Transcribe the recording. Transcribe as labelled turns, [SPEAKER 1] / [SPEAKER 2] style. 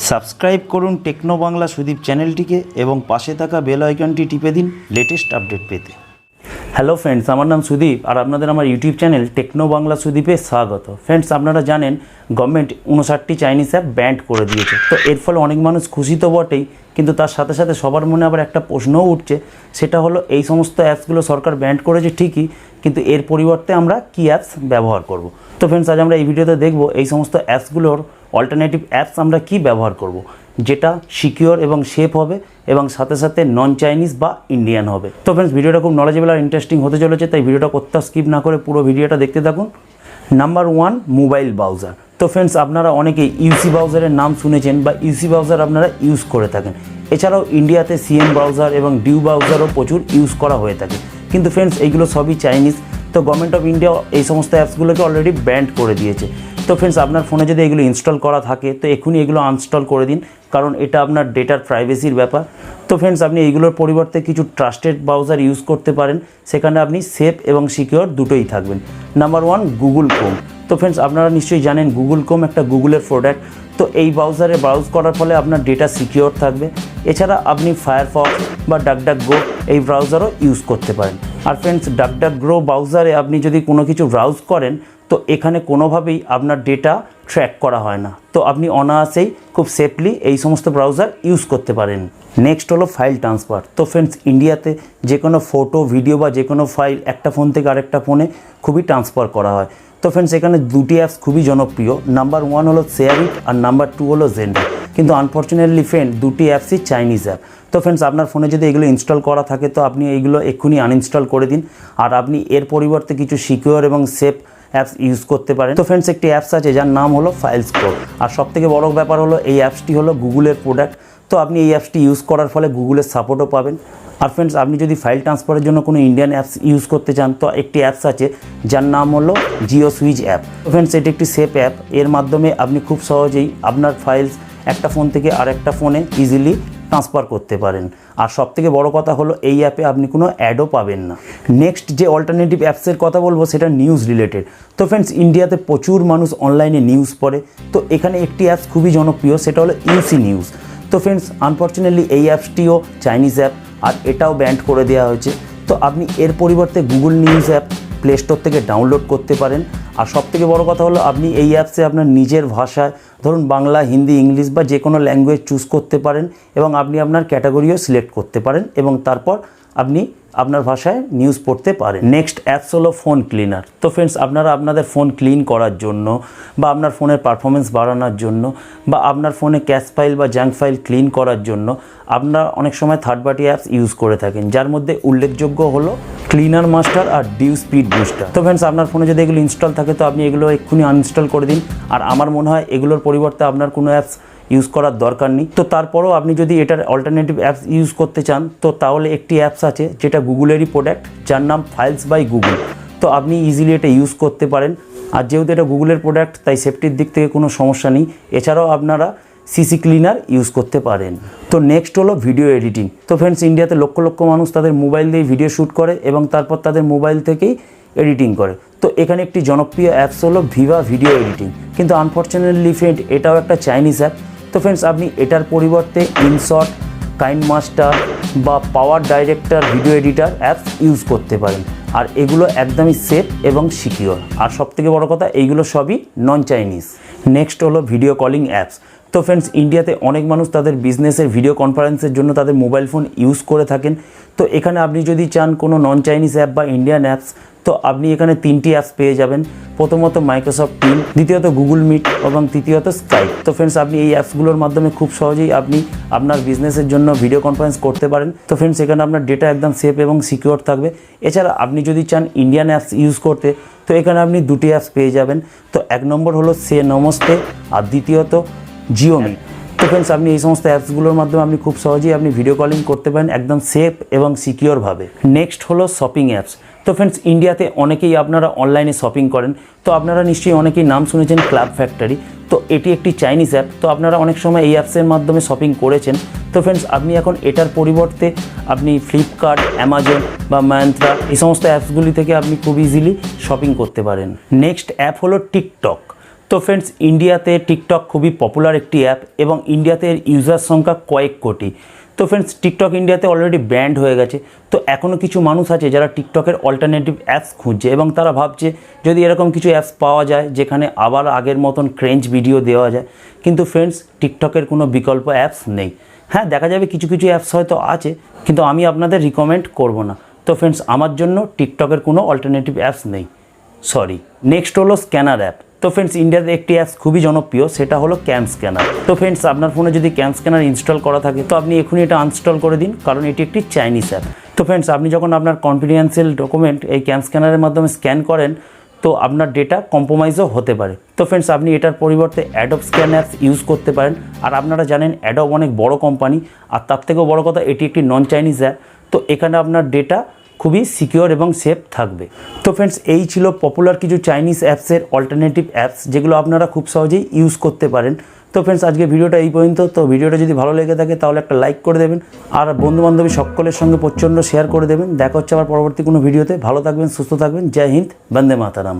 [SPEAKER 1] Subscribe করুন techno Bangla Sudip চ্যানেলটিকে এবং পাশে থাকা বেল আইকনটি টিপে দিন লেটেস্ট আপডেট পেতে। হ্যালো ফ্রেন্ডস, আমার নাম সুদীপ আর আপনাদের আমার ইউটিউব চ্যানেল টেকনো বাংলা সুদীপে স্বাগত। ফ্রেন্ডস, আপনারা জানেন গভর্নমেন্ট 59টি চাইনিজ অ্যাপ ব্যান্ড করে দিয়েছে। তো এর ফলে অনেক মানুষ খুশি তো বটেই, কিন্তু তার সাথে সাথে সবার মনে আবার একটা প্রশ্নও উঠছে, সেটা হলো এই সমস্ত অ্যাপসগুলো সরকার ব্যান্ড করেছে ঠিকই, কিন্তু এর পরিবর্তে আমরা কী অ্যাপস ব্যবহার করব। তো ফ্রেন্ডস, আজ আমরা এই ভিডিওতে দেখব এই সমস্ত অ্যাপসগুলোর অল্টারনেটিভ অ্যাপস আমরা কি ব্যবহার করব, যেটা সিকিওর এবং সেফ হবে এবং সাথে সাথে নন চাইনিজ বা ইন্ডিয়ান হবে। তো ফ্রেন্ডস, ভিডিওটা খুব নলেজেবল আর ইন্টারেস্টিং হতে চলেছে, তাই ভিডিওটা কোথাও স্কিপ না করে পুরো ভিডিওটা দেখতে থাকুন। Number 1, mobile browser. তো ফ্রেন্ডস, আপনারা অনেকেই ইউসি ব্রাউজারের নাম শুনেছেন বা ইউসি ব্রাউজার আপনারা ইউজ করে থাকেন। এছাড়াও ইন্ডিয়াতে সিএম ব্রাউজার এবং ডিউ ব্রাউজারও প্রচুর ইউজ করা হয়ে থাকে, কিন্তু ফ্রেন্ডস এইগুলো সবই চাইনিজ। তো গভর্নমেন্ট অফ ইন্ডিয়া এই সমস্ত অ্যাপসগুলোকে অলরেডি ব্যান্ড করে দিয়েছে। তো ফ্রেন্ডস, আপনার ফোনে যদি এগুলো ইনস্টল করা থাকে তো এখনই এগুলো আনস্টল করে দিন, কারণ এটা আপনার ডেটার প্রাইভেসির ব্যাপার। তো ফ্রেন্ডস, আপনি এইগুলোর পরিবর্তে কিছু ট্রাস্টেড ব্রাউজার ইউজ করতে পারেন, সেখানে আপনি সেফ এবং সিকিওর দুটোই থাকবেন। Number 1, Google Chrome. তো ফ্রেন্ডস, আপনারা নিশ্চয়ই জানেন গুগল ক্রোম একটা গুগলের প্রোডাক্ট। তো এই ব্রাউজারে ব্রাউজ করার ফলে আপনার ডেটা সিকিওর থাকবে। এছাড়া আপনি ফায়ারফক্স বা ডাকডাকগো এই ব্রাউজারও ইউজ করতে পারেন। আর ফ্রেন্ডস, ডাকডাকগো ব্রাউজারে আপনি যদি কোনো কিছু ব্রাউজ করেন তো এখানে কোনোভাবেই আপনার ডেটা ট্র্যাক করা হয় না। তো আপনি অনায়াসেই খুব সেফলি এই সমস্ত ব্রাউজার ইউজ করতে পারেন। নেক্সট হলো ফাইল ট্রান্সফার। তো ফ্রেন্ডস, ইন্ডিয়াতে যে কোনো ফটো, ভিডিও বা যে কোনো ফাইল একটা ফোন থেকে আরেকটা ফোনে খুবই ট্রান্সফার করা হয়। তো ফ্রেন্ডস, এখানে দুটি অ্যাপস খুবই জনপ্রিয়। নাম্বার 1 হলো শেয়ারিট আর নাম্বার 2 হলো জেন্ডার। কিন্তু আনফর্চুনেটলি ফ্রেন্ড, দুটি অ্যাপসই চাইনিজ অ্যাপ। তো ফ্রেন্ডস, আপনার ফোনে যদি এগুলো ইনস্টল করা থাকে তো আপনি এইগুলো এক্ষুনি আনইনস্টল করে দিন, আর আপনি এর পরিবর্তে কিছু সিকিওর এবং সেফ অ্যাপস ইউজ করতে পারেন। তো ফ্রেন্ডস, একটি অ্যাপস আছে যার নাম হলো ফাইলস প্রো, আর সবথেকে বড় ব্যাপার হলো এই অ্যাপসটি হলো গুগলের প্রোডাক্ট। তো আপনি এই অ্যাপসটি ইউজ করার ফলে গুগলের সাপোর্টও পাবেন। আর ফ্রেন্ডস, আপনি যদি ফাইল ট্রান্সফারের জন্য কোনো ইন্ডিয়ান অ্যাপস ইউজ করতে চান তো একটি অ্যাপস আছে যার নাম হলো জিও সুইচ অ্যাপ। তো ফ্রেন্ডস, এটি একটি সেফ অ্যাপ। এর মাধ্যমে আপনি খুব সহজেই আপনার ফাইলস একটা ফোন থেকে আরেকটা ফোনে ইজিলি ট্রান্সফার করতে পারেন। আর সবথেকে বড় কথা হলো এই অ্যাপে আপনি কোনো অ্যাডও পাবেন না। নেক্সট যে অল্টারনেটিভ অ্যাপসের কথা বলবো সেটা নিউজ রিলেটেড। তো ফ্রেন্ডস, ইন্ডিয়াতে প্রচুর মানুষ অনলাইনে নিউজ পড়ে। তো এখানে একটি অ্যাপস খুবই জনপ্রিয়, সেটা হলো ইউসি নিউজ। তো ফ্রেন্ডস, আনফর্চুনেটলি এই অ্যাপসটিও চাইনিজ অ্যাপ আর এটাও ব্যান্ড করে দেওয়া হয়েছে। তো আপনি এর পরিবর্তে Google news app play store থেকে ডাউনলোড করতে পারেন। আর সবথেকে বড় কথা হলো আপনি এই অ্যাপসে আপনার নিজের ভাষায়, ধরুন বাংলা, হিন্দি, ইংলিশ বা যে কোনো ল্যাঙ্গুয়েজ চুজ করতে পারেন এবং আপনি আপনার ক্যাটাগরিও সিলেক্ট করতে পারেন এবং তারপর আপনি আপনার ভাষায় নিউজ পড়তে পারেন। নেক্সট অ্যাপস হলো ফোন ক্লিনার। তো ফ্রেন্ডস, আপনারা আপনাদের ফোন ক্লিন করার জন্য বা আপনার ফোনের পারফরমেন্স বাড়ানোর জন্য বা আপনার ফোনে ক্যাশ ফাইল বা জাঙ্ক ফাইল ক্লিন করার জন্য আপনারা অনেক সময় থার্ড পার্টি অ্যাপস ইউজ করে থাকেন, যার মধ্যে উল্লেখযোগ্য হলো ক্লিনার মাস্টার আর ডিউ স্পিড বুস্টার। তো ফ্রেন্ডস, আপনার ফোনে যদি এগুলো ইনস্টল থাকে তো আপনি এগুলো এক্ষুনি আনইনস্টল করে দিন। আর আমার মনে হয় এগুলোর পরিবর্তে আপনার কোনো অ্যাপস ইউজ করার দরকার নেই। তো তারপরেও আপনি যদি এটার অল্টারনেটিভ অ্যাপস ইউজ করতে চান তো তাহলে একটি অ্যাপস আছে যেটা গুগলেরই প্রোডাক্ট, যার নাম ফাইলস বাই গুগল। তো আপনি ইজিলি এটা ইউজ করতে পারেন। আর যেহেতু এটা গুগলের প্রোডাক্ট তাই সেফটির দিক থেকে কোনো সমস্যা নেই। এছাড়াও আপনারা সিসি ক্লিনার ইউজ করতে পারেন। তো নেক্সট হলো ভিডিও এডিটিং। তো ফ্রেন্ডস, ইন্ডিয়াতে লক্ষ লক্ষ মানুষ তাদের মোবাইল দিয়ে ভিডিও শ্যুট করে এবং তারপর তাদের মোবাইল থেকেই এডিটিং করে। তো এখানে একটি জনপ্রিয় অ্যাপস হলো ভিভা ভিডিও এডিটিং, কিন্তু আনফর্চুনেটলি ফ্রেন্ড এটাও একটা চাইনিজ অ্যাপ। তো ফ্রেন্ডস, আপনি এটার পরিবর্তে ইনশট, কাইনমাস্টার বা PowerDirector video editor apps use করতে পারেন। আর এগুলো একদমই সেফ এবং সিকিওর। আর সবথেকে বড় কথা, এইগুলো সবই নন চাইনিজ। নেক্সট হলো ভিডিও কলিং অ্যাপস। তো ফ্রেন্ডস, ইন্ডিয়াতে অনেক মানুষ তাদের বিজনেসের ভিডিও কনফারেন্সের জন্য তাদের মোবাইল ফোন ইউজ করে থাকেন। তো এখানে আপনি যদি চান কোনো নন চাইনিজ অ্যাপ বা ইন্ডিয়ান অ্যাপস তো আপনি এখানে 3টি অ্যাপস পেয়ে যাবেন। প্রথমত মাইক্রোসফট টিম, দ্বিতীয়ত গুগল মিট এবং তৃতীয়ত স্কাইপ। তো ফ্রেন্ডস, আপনি এই অ্যাপসগুলোর মাধ্যমে খুব সহজেই আপনি আপনার বিজনেসের জন্য ভিডিও কনফারেন্স করতে পারেন। তো ফ্রেন্ডস, এখানে আপনার ডেটা একদম সেফ এবং সিকিওর থাকবে। এছাড়া আপনি যদি চান ইন্ডিয়ান অ্যাপস ইউজ করতে তো এখানে আপনি 2টি অ্যাপস পেয়ে যাবেন। তো 1 নম্বর হলো সে নমস্তে আর দ্বিতীয়ত জিও মিট। তো ফ্রেন্ডস, আপনি এই সমস্ত অ্যাপসগুলোর মাধ্যমে আপনি খুব সহজেই আপনি ভিডিও কলিং করতে পারেন একদম সেফ এবং সিকিওরভাবে। নেক্সট হলো শপিং অ্যাপস। তো ফ্রেন্ডস, ইন্ডিয়াতে অনেকেই আপনারা অনলাইনে শপিং করেন। তো আপনারা নিশ্চয়ই অনেকেই নাম শুনেছেন ক্লাব ফ্যাক্টরি। তো এটি একটি চাইনিজ অ্যাপ। তো আপনারা অনেক সময় এই অ্যাপসের মাধ্যমে শপিং করেছেন। তো ফ্রেন্ডস, আপনি এখন এটার পরিবর্তে আপনি ফ্লিপকার্ট, অ্যামাজন বা মান্ত্রা এই সমস্ত অ্যাপসগুলি থেকে আপনি খুব ইজিলি শপিং করতে পারেন। নেক্সট অ্যাপ হলো টিকটক। তো ফ্রেন্ডস, ইন্ডিয়াতে টিকটক খুবই পপুলার একটি অ্যাপ এবং ইন্ডিয়াতে এর ইউজার সংখ্যা কয়েক কোটি। তো ফ্রেন্ডস, টিকটক ইন্ডিয়াতে অলরেডি ব্যান্ড হয়ে গেছে। তো এখনও কিছু মানুষ আছে যারা টিকটকের অল্টারনেটিভ অ্যাপস খুঁজছে এবং তারা ভাবছে যদি এরকম কিছু অ্যাপস পাওয়া যায় যেখানে আবার আগের মতন ক্রেঞ্জ ভিডিও দেওয়া যায়। কিন্তু ফ্রেন্ডস, টিকটকের কোনো বিকল্প অ্যাপস নেই। হ্যাঁ, দেখা যাবে কিছু কিছু অ্যাপস হয়তো আছে, কিন্তু আমি আপনাদের রিকমেন্ড করব না। তো ফ্রেন্ডস, আমার জন্য টিকটকের কোনো অল্টারনেটিভ অ্যাপস নেই, সরি। নেক্সট হলো স্ক্যানার অ্যাপ। তো ফ্রেন্ডস, ইন্ডিয়াতে একটি অ্যাপস খুবই জনপ্রিয়, সেটা হলো ক্যাম স্ক্যানার। তো ফ্রেন্ডস, আপনার ফোনে যদি ক্যাম স্ক্যানার ইনস্টল করা থাকে তো আপনি এখনই এটা আনইনস্টল করে দিন, কারণ এটি একটি চাইনিজ অ্যাপ। তো ফ্রেন্ডস, আপনি যখন আপনার কনফিডেন্সিয়াল ডকুমেন্ট এই ক্যাম স্ক্যানারের মাধ্যমে স্ক্যান করেন তো আপনার ডেটা কম্প্রোমাইজও হতে পারে। তো ফ্রেন্ডস, আপনি এটার পরিবর্তে অ্যাডোব স্ক্যান অ্যাপস ইউজ করতে পারেন। আর আপনারা জানেন অ্যাডোব অনেক বড় কোম্পানি, আর তার থেকেও বড় কথা এটি একটি নন চাইনিজ অ্যাপ। তো এখানে আপনার ডেটা খুবই সিকিওর এবং সেফ থাকবে। তো ফ্রেন্ডস, এই ছিল পপুলার কিছু চাইনিজ অ্যাপসের অল্টারনেটিভ অ্যাপস যেগুলো আপনারা খুব সহজেই ইউজ করতে পারেন। তো ফ্রেন্ডস, আজকে ভিডিওটা এই পর্যন্ত। তো ভিডিওটা যদি ভালো লেগে থাকে তাহলে একটা লাইক করে দেবেন, আর বন্ধুবান্ধবী সকলের সঙ্গে প্রচণ্ড শেয়ার করে দেবেন। দেখা হচ্ছে আবার পরবর্তী কোনো ভিডিওতে। ভালো থাকবেন, সুস্থ থাকবেন। জয় হিন্দ, বন্দে মাতারাম।